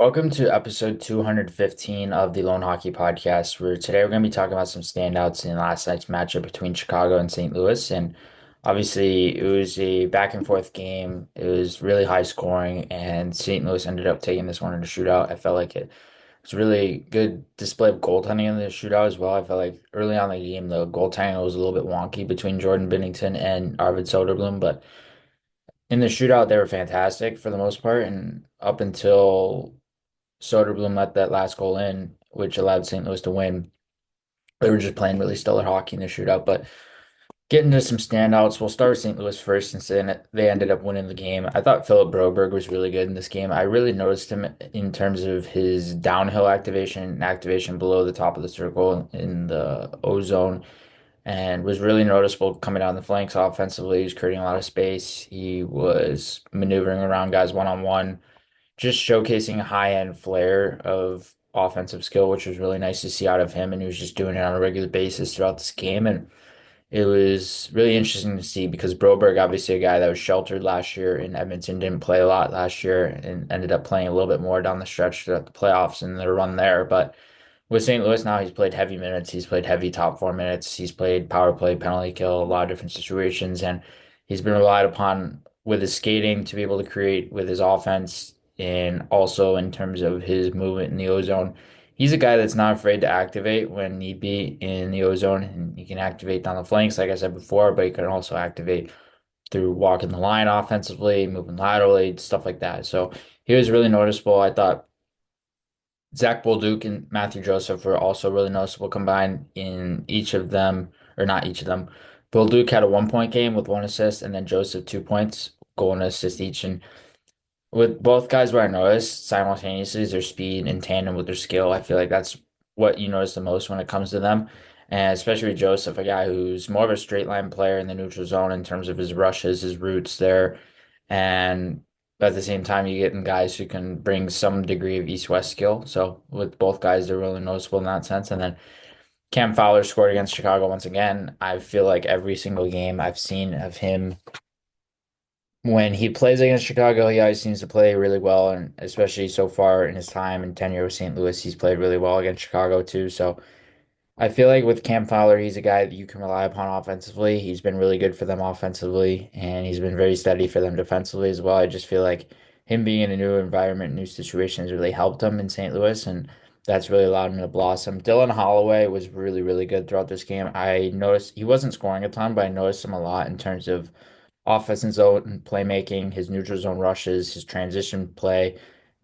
Welcome to episode 215 of the Lone Hockey Podcast, where today we're going to be talking about some standouts in last night's matchup between Chicago and St. Louis. And obviously, it was a back and forth game. It was really high scoring, and St. Louis ended up taking this one in a shootout. I felt like it was a really good display of goaltending in the shootout as well. I felt like early on in the game, the goaltending was a little bit wonky between Jordan Binnington and Arvid Soderblom, but in the shootout, they were fantastic for the most part. And up until Soderblom let that last goal in, which allowed St. Louis to win. They were just playing really stellar hockey in the shootout. But getting to some standouts, we'll start with St. Louis first since they ended up winning the game. I thought Philip Broberg was really good in this game. I really noticed him in terms of his downhill activation and activation below the top of the circle in the O zone, and was really noticeable coming down the flanks offensively. He was creating a lot of space. He was maneuvering around guys one on one, just showcasing a high end flair of offensive skill, which was really nice to see out of him. And he was just doing it on a regular basis throughout this game. And it was really interesting to see because Broberg, obviously a guy that was sheltered last year in Edmonton, didn't play a lot last year and ended up playing a little bit more down the stretch throughout the playoffs and their run there. But with St. Louis now, he's played heavy minutes. He's played heavy top four minutes. He's played power play, penalty kill, a lot of different situations, and he's been relied upon with his skating to be able to create with his offense, and also in terms of his movement in the ozone. He's a guy that's not afraid to activate when need be in the ozone, and he can activate down the flanks, like I said before, but he can also activate through walking the line offensively, moving laterally, stuff like that. So he was really noticeable. I thought Zach Bolduc and Matthew Joseph were also really noticeable combined in each of them, or not each of them. Bolduc had a 1 point game with 1 assist, and then Joseph 2 points, goal and assist each. And with both guys, what I noticed simultaneously is their speed in tandem with their skill. I feel like that's what you notice the most when it comes to them. And especially with Joseph, a guy who's more of a straight line player in the neutral zone in terms of his rushes, his routes there. And at the same time, you get in guys who can bring some degree of east-west skill. So with both guys, they're really noticeable in that sense. And then Cam Fowler scored against Chicago once again. I feel like every single game I've seen of him when he plays against Chicago, he always seems to play really well, and especially so far in his time and tenure with St. Louis, he's played really well against Chicago too. So I feel like with Cam Fowler, he's a guy that you can rely upon offensively. He's been really good for them offensively, and he's been very steady for them defensively as well. I just feel like him being in a new environment, new situation has really helped him in St. Louis, and that's really allowed him to blossom. Dylan Holloway was really, really good throughout this game. I noticed he wasn't scoring a ton, but I noticed him a lot in terms of offensive zone playmaking, his neutral zone rushes, his transition play,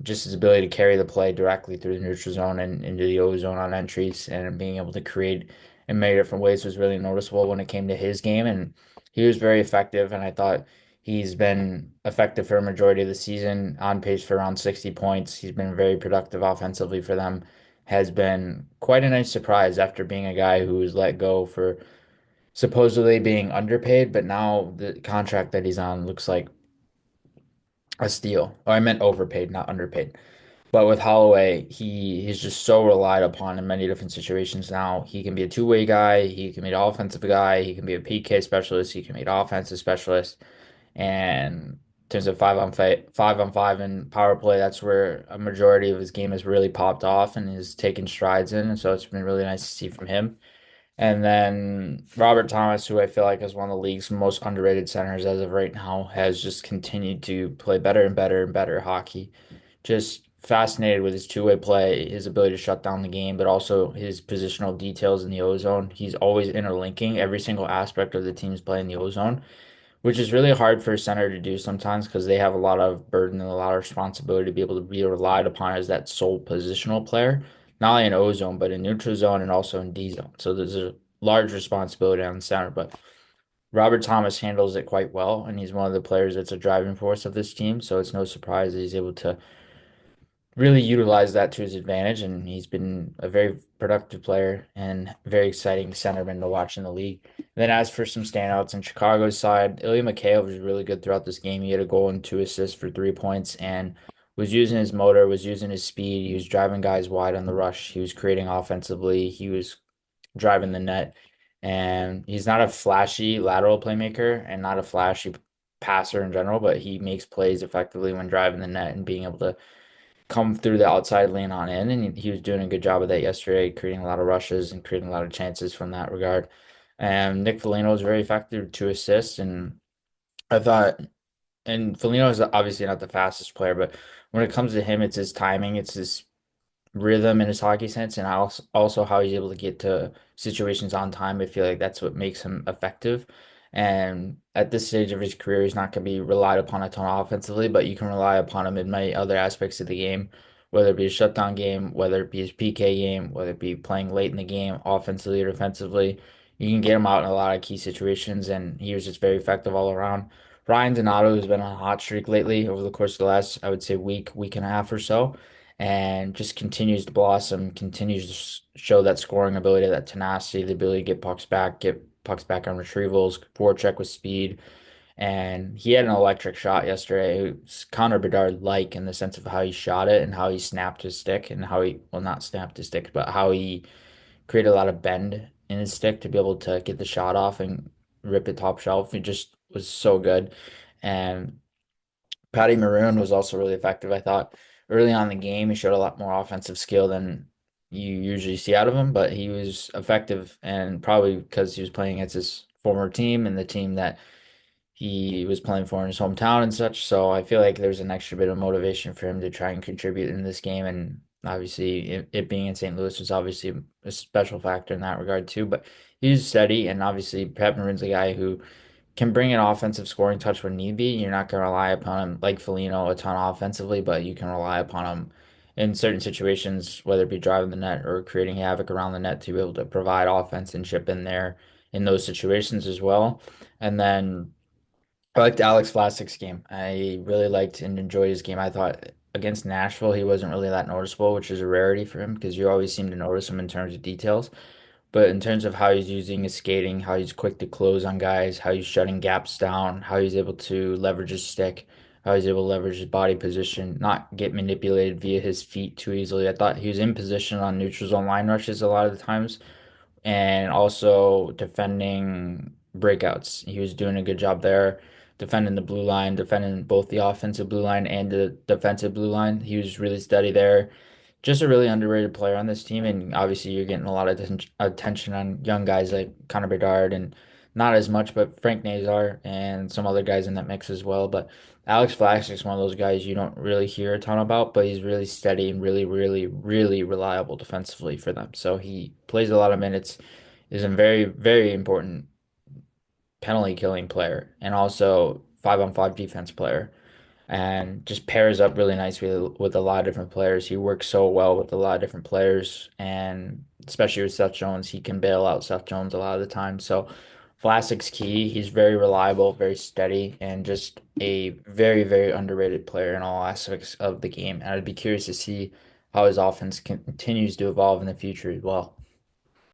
just his ability to carry the play directly through the neutral zone and into the O zone on entries, and being able to create in many different ways was really noticeable when it came to his game. And he was very effective, and I thought he's been effective for a majority of the season, on pace for around 60 points. He's been very productive offensively for them. Has been quite a nice surprise after being a guy who was let go for supposedly being underpaid, but now the contract that he's on looks like a steal. Oh, I meant overpaid, not underpaid. But with Holloway, he's just so relied upon in many different situations now. He can be a two-way guy, he can be an offensive guy, he can be a PK specialist, he can be an offensive specialist. And in terms of five on five and power play, that's where a majority of his game has really popped off and is taken strides in. And so it's been really nice to see from him. And then Robert Thomas, who I feel like is one of the league's most underrated centers as of right now, has just continued to play better and better and better hockey. Just fascinated with his two-way play, his ability to shut down the game, but also his positional details in the ozone. He's always interlinking every single aspect of the team's play in the ozone, which is really hard for a center to do sometimes because they have a lot of burden and a lot of responsibility to be able to be relied upon as that sole positional player, not only in O zone, but in neutral zone and also in D zone. So there's a large responsibility on the center, but Robert Thomas handles it quite well, and he's one of the players that's a driving force of this team. So it's no surprise that he's able to really utilized that to his advantage, and he's been a very productive player and very exciting centerman to watch in the league. And then as for some standouts in Chicago's side, Ilya Mikheyev was really good throughout this game. He had a goal and 2 assists for 3 points and was using his motor, was using his speed. He was driving guys wide on the rush. He was creating offensively. He was driving the net. And he's not a flashy lateral playmaker and not a flashy passer in general, but he makes plays effectively when driving the net and being able to come through the outside lane on in, and he was doing a good job of that yesterday, creating a lot of rushes and creating a lot of chances from that regard. And Nick Foligno was very effective, 2 assists, and I thought, and Foligno is obviously not the fastest player, but when it comes to him, it's his timing, it's his rhythm in his hockey sense, and also how he's able to get to situations on time. I feel like that's what makes him effective. And at this stage of his career, he's not going to be relied upon a ton offensively, but you can rely upon him in many other aspects of the game, whether it be a shutdown game, whether it be his PK game, whether it be playing late in the game, offensively or defensively. You can get him out in a lot of key situations, and he was just very effective all around. Ryan Donato has been on a hot streak lately over the course of the last, I would say, week and a half or so, and just continues to blossom, continues to show that scoring ability, that tenacity, the ability to get pucks back on retrievals, forecheck with speed. And he had an electric shot yesterday. It was Connor Bedard-like in the sense of how he shot it and how he snapped his stick and how he, well, not snapped his stick, but how he created a lot of bend in his stick to be able to get the shot off and rip it top shelf. It just was so good. And Patty Maroon was also really effective. I thought early on in the game, he showed a lot more offensive skill than you usually see out of him, but he was effective, and probably because he was playing against his former team and the team that he was playing for in his hometown and such. So I feel like there's an extra bit of motivation for him to try and contribute in this game. And obviously, it being in St. Louis was obviously a special factor in that regard too. But he's steady, and obviously, Pat Maroon's a guy who can bring an offensive scoring touch when need be. You're not going to rely upon him like Foligno a ton offensively, but you can rely upon him in certain situations, whether it be driving the net or creating havoc around the net to be able to provide offense and chip in there in those situations as well. And then I liked Alex Vlasic's game. I really liked and enjoyed his game. I thought against Nashville, he wasn't really that noticeable, which is a rarity for him because you always seem to notice him in terms of details. But in terms of how he's using his skating, how he's quick to close on guys, how he's shutting gaps down, how he's able to leverage his stick, how he's able to leverage his body position, not get manipulated via his feet too easily. I thought he was in position on neutral zone line rushes a lot of the times, and also defending breakouts. He was doing a good job there, defending the blue line, defending both the offensive blue line and the defensive blue line. He was really steady there. Just a really underrated player on this team, and obviously you're getting a lot of attention on young guys like Connor Bedard, and not as much, but Frank Nazar and some other guys in that mix as well. But Alex Vlasic is one of those guys you don't really hear a ton about, but he's really steady and really, really, really reliable defensively for them. So he plays a lot of minutes, is a very, very important penalty killing player, and also 5-on-5 defense player, and just pairs up really nicely with a lot of different players. He works so well with a lot of different players, and especially with Seth Jones, he can bail out Seth Jones a lot of the time. So Vlasic's key. He's very reliable, very steady, and just a very, very underrated player in all aspects of the game. And I'd be curious to see how his offense continues to evolve in the future as well.